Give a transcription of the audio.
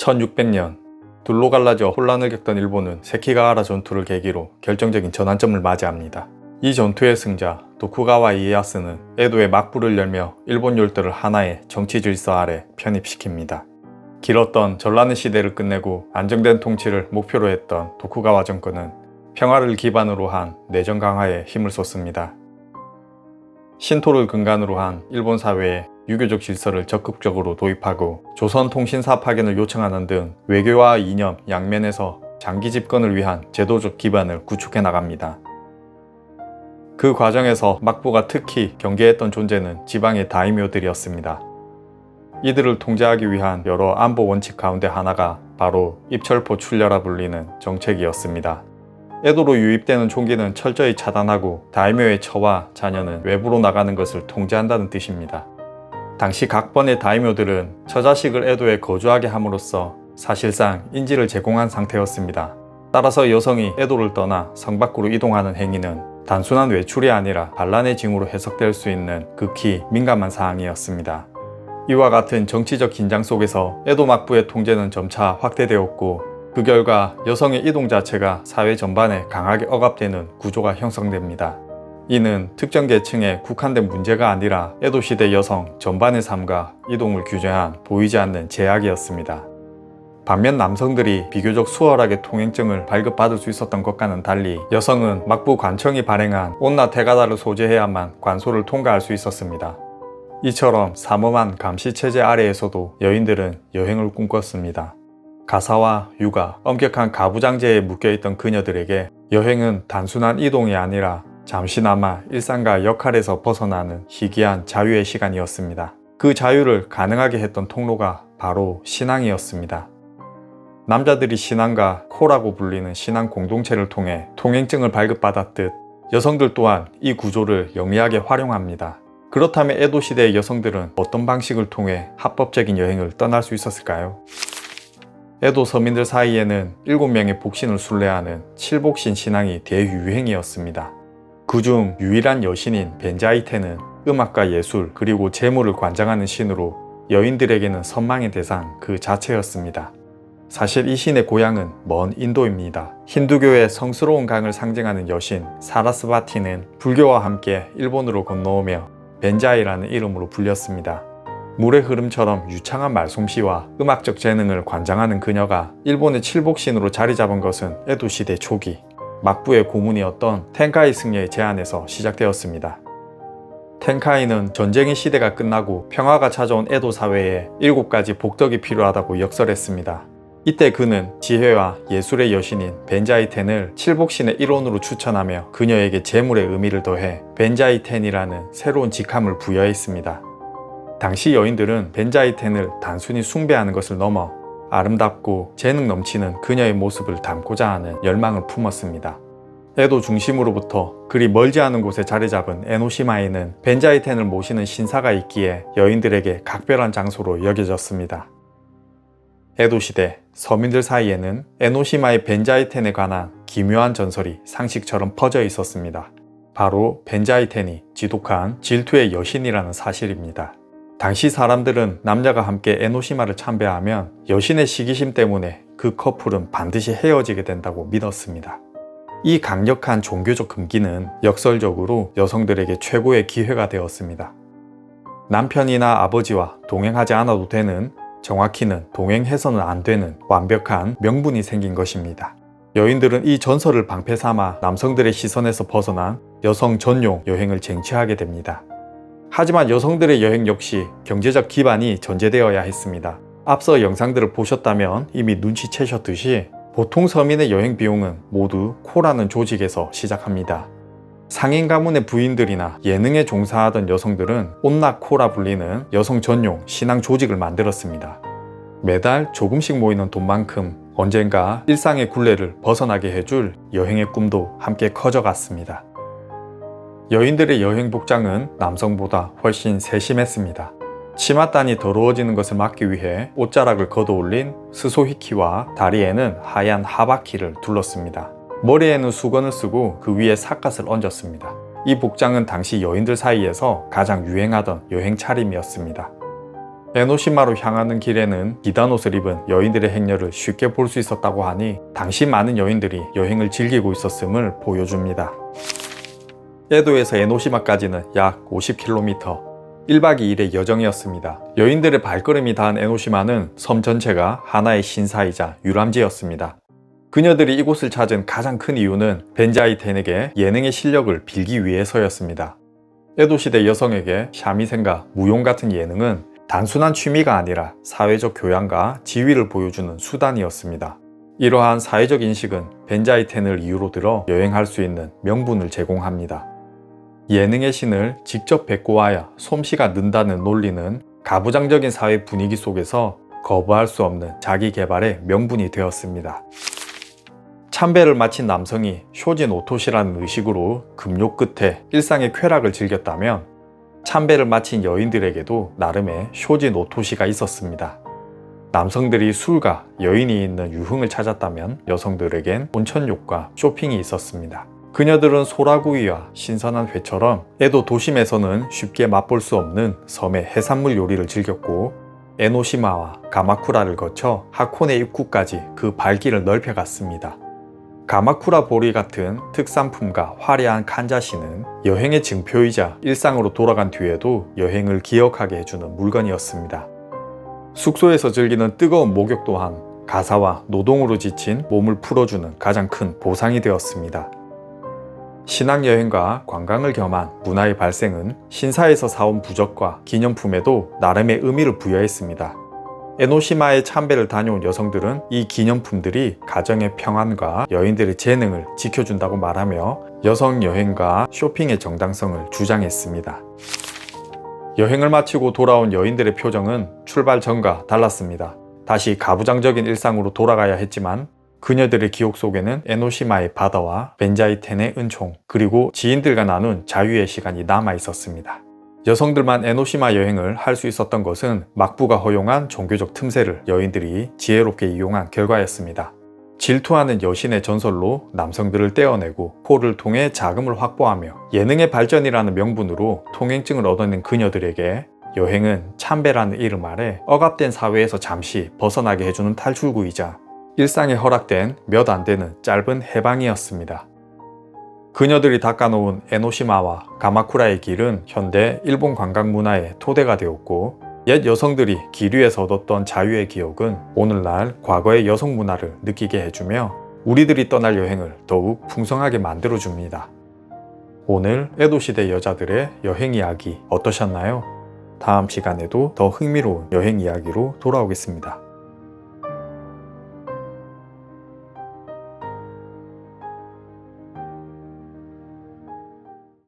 1600년 둘로 갈라져 혼란을 겪던 일본은 세키가와라 전투를 계기로 결정적인 전환점을 맞이합니다. 이 전투의 승자 도쿠가와 이에야스는 에도의 막부를 열며 일본 열도를 하나의 정치 질서 아래 편입시킵니다. 길었던 전란의 시대를 끝내고 안정된 통치를 목표로 했던 도쿠가와 정권은 평화를 기반으로 한 내정 강화에 힘을 쏟습니다. 신토를 근간으로 한 일본 사회에 유교적 질서를 적극적으로 도입하고 조선통신사 파견을 요청하는 등 외교와 이념 양면에서 장기 집권을 위한 제도적 기반을 구축해 나갑니다. 그 과정에서 막부가 특히 경계했던 존재는 지방의 다이묘들이었습니다. 이들을 통제하기 위한 여러 안보 원칙 가운데 하나가 바로 입철포 출려라 불리는 정책이었습니다. 에도로 유입되는 총기는 철저히 차단하고 다이묘의 처와 자녀는 외부로 나가는 것을 통제한다는 뜻입니다. 당시 각번의 다이묘들은 처자식을 에도에 거주하게 함으로써 사실상 인지를 제공한 상태였습니다. 따라서 여성이 에도를 떠나 성 밖으로 이동하는 행위는 단순한 외출이 아니라 반란의 징후로 해석될 수 있는 극히 민감한 사항이었습니다. 이와 같은 정치적 긴장 속에서 에도 막부의 통제는 점차 확대되었고 그 결과 여성의 이동 자체가 사회 전반에 강하게 억압되는 구조가 형성됩니다. 이는 특정 계층에 국한된 문제가 아니라 에도 시대 여성 전반의 삶과 이동을 규제한 보이지 않는 제약이었습니다. 반면 남성들이 비교적 수월하게 통행증을 발급받을 수 있었던 것과는 달리 여성은 막부 관청이 발행한 온나 테가다를 소지해야만 관소를 통과할 수 있었습니다. 이처럼 삼엄한 감시체제 아래에서도 여인들은 여행을 꿈꿨습니다. 가사와 육아, 엄격한 가부장제에 묶여있던 그녀들에게 여행은 단순한 이동이 아니라 잠시나마 일상과 역할에서 벗어나는 희귀한 자유의 시간이었습니다. 그 자유를 가능하게 했던 통로가 바로 신앙이었습니다. 남자들이 신앙과 코라고 불리는 신앙 공동체를 통해 통행증을 발급받았듯 여성들 또한 이 구조를 영리하게 활용합니다. 그렇다면 에도 시대의 여성들은 어떤 방식을 통해 합법적인 여행을 떠날 수 있었을까요? 에도 서민들 사이에는 7명의 복신을 순례하는 칠복신 신앙이 대유행이었습니다. 그중 유일한 여신인 벤자이테는 음악과 예술 그리고 재물을 관장하는 신으로 여인들에게는 선망의 대상 그 자체였습니다. 사실 이 신의 고향은 먼 인도입니다. 힌두교의 성스러운 강을 상징하는 여신 사라스바티는 불교와 함께 일본으로 건너오며 벤자이라는 이름으로 불렸습니다. 물의 흐름처럼 유창한 말솜씨와 음악적 재능을 관장하는 그녀가 일본의 칠복신으로 자리 잡은 것은 에도 시대 초기 막부의 고문이었던 텐카이 승려의 제안에서 시작되었습니다. 텐카이는 전쟁의 시대가 끝나고 평화가 찾아온 에도 사회에 7가지 복덕이 필요하다고 역설했습니다. 이때 그는 지혜와 예술의 여신인 벤자이텐을 칠복신의 일원으로 추천하며 그녀에게 재물의 의미를 더해 벤자이텐이라는 새로운 직함을 부여했습니다. 당시 여인들은 벤자이텐을 단순히 숭배하는 것을 넘어 아름답고 재능 넘치는 그녀의 모습을 담고자 하는 열망을 품었습니다. 에도 중심으로부터 그리 멀지 않은 곳에 자리 잡은 에노시마에는 벤자이텐을 모시는 신사가 있기에 여인들에게 각별한 장소로 여겨졌습니다. 에도 시대 서민들 사이에는 에노시마의 벤자이텐에 관한 기묘한 전설이 상식처럼 퍼져 있었습니다. 바로 벤자이텐이 지독한 질투의 여신이라는 사실입니다. 당시 사람들은 남녀가 함께 에노시마를 참배하면 여신의 시기심 때문에 그 커플은 반드시 헤어지게 된다고 믿었습니다. 이 강력한 종교적 금기는 역설적으로 여성들에게 최고의 기회가 되었습니다. 남편이나 아버지와 동행하지 않아도 되는, 정확히는 동행해서는 안 되는 완벽한 명분이 생긴 것입니다. 여인들은 이 전설을 방패 삼아 남성들의 시선에서 벗어난 여성 전용 여행을 쟁취하게 됩니다. 하지만 여성들의 여행 역시 경제적 기반이 전제되어야 했습니다. 앞서 영상들을 보셨다면 이미 눈치채셨듯이 보통 서민의 여행 비용은 모두 코라는 조직에서 시작합니다. 상인 가문의 부인들이나 예능에 종사하던 여성들은 온나 코라 불리는 여성 전용 신앙 조직을 만들었습니다. 매달 조금씩 모이는 돈만큼 언젠가 일상의 굴레를 벗어나게 해줄 여행의 꿈도 함께 커져갔습니다. 여인들의 여행 복장은 남성보다 훨씬 세심했습니다. 치맛단이 더러워지는 것을 막기 위해 옷자락을 걷어올린 스소히키와 다리에는 하얀 하바키를 둘렀습니다. 머리에는 수건을 쓰고 그 위에 삿갓을 얹었습니다. 이 복장은 당시 여인들 사이에서 가장 유행하던 여행 차림이었습니다. 에노시마로 향하는 길에는 비단 옷을 입은 여인들의 행렬을 쉽게 볼 수 있었다고 하니 당시 많은 여인들이 여행을 즐기고 있었음을 보여줍니다. 에도에서 에노시마까지는 약 50km, 1박 2일의 여정이었습니다. 여인들의 발걸음이 닿은 에노시마는 섬 전체가 하나의 신사이자 유람지였습니다. 그녀들이 이곳을 찾은 가장 큰 이유는 벤자이텐에게 예능의 실력을 빌기 위해서였습니다. 에도 시대 여성에게 샤미센과 무용 같은 예능은 단순한 취미가 아니라 사회적 교양과 지위를 보여주는 수단이었습니다. 이러한 사회적 인식은 벤자이텐을 이유로 들어 여행할 수 있는 명분을 제공합니다. 예능의 신을 직접 뵙고 와야 솜씨가 는다는 논리는 가부장적인 사회 분위기 속에서 거부할 수 없는 자기 개발의 명분이 되었습니다. 참배를 마친 남성이 쇼진 오토시라는 의식으로 금욕 끝에 일상의 쾌락을 즐겼다면 참배를 마친 여인들에게도 나름의 쇼진 오토시가 있었습니다. 남성들이 술과 여인이 있는 유흥을 찾았다면 여성들에겐 온천욕과 쇼핑이 있었습니다. 그녀들은 소라구이와 신선한 회처럼 에도 도심에서는 쉽게 맛볼 수 없는 섬의 해산물 요리를 즐겼고 에노시마와 가마쿠라를 거쳐 하코네 입구까지 그 발길을 넓혀갔습니다. 가마쿠라 보리 같은 특산품과 화려한 칸자시는 여행의 증표이자 일상으로 돌아간 뒤에도 여행을 기억하게 해주는 물건이었습니다. 숙소에서 즐기는 뜨거운 목욕 또한 가사와 노동으로 지친 몸을 풀어주는 가장 큰 보상이 되었습니다. 신앙여행과 관광을 겸한 문화의 발생은 신사에서 사온 부적과 기념품에도 나름의 의미를 부여했습니다. 에노시마에 참배를 다녀온 여성들은 이 기념품들이 가정의 평안과 여인들의 재능을 지켜준다고 말하며 여성 여행과 쇼핑의 정당성을 주장했습니다. 여행을 마치고 돌아온 여인들의 표정은 출발 전과 달랐습니다. 다시 가부장적인 일상으로 돌아가야 했지만 그녀들의 기억 속에는 에노시마의 바다와 벤자이텐의 은총, 그리고 지인들과 나눈 자유의 시간이 남아 있었습니다. 여성들만 에노시마 여행을 할 수 있었던 것은 막부가 허용한 종교적 틈새를 여인들이 지혜롭게 이용한 결과였습니다. 질투하는 여신의 전설로 남성들을 떼어내고 포를 통해 자금을 확보하며 예능의 발전이라는 명분으로 통행증을 얻어낸 그녀들에게 여행은 참배라는 이름 아래 억압된 사회에서 잠시 벗어나게 해주는 탈출구이자 일상에 허락된 몇 안 되는 짧은 해방이었습니다. 그녀들이 닦아놓은 에노시마와 가마쿠라의 길은 현대 일본 관광 문화의 토대가 되었고 옛 여성들이 길 위에서 얻었던 자유의 기억은 오늘날 과거의 여성 문화를 느끼게 해주며 우리들이 떠날 여행을 더욱 풍성하게 만들어줍니다. 오늘 에도시대 여자들의 여행 이야기 어떠셨나요? 다음 시간에도 더 흥미로운 여행 이야기로 돌아오겠습니다.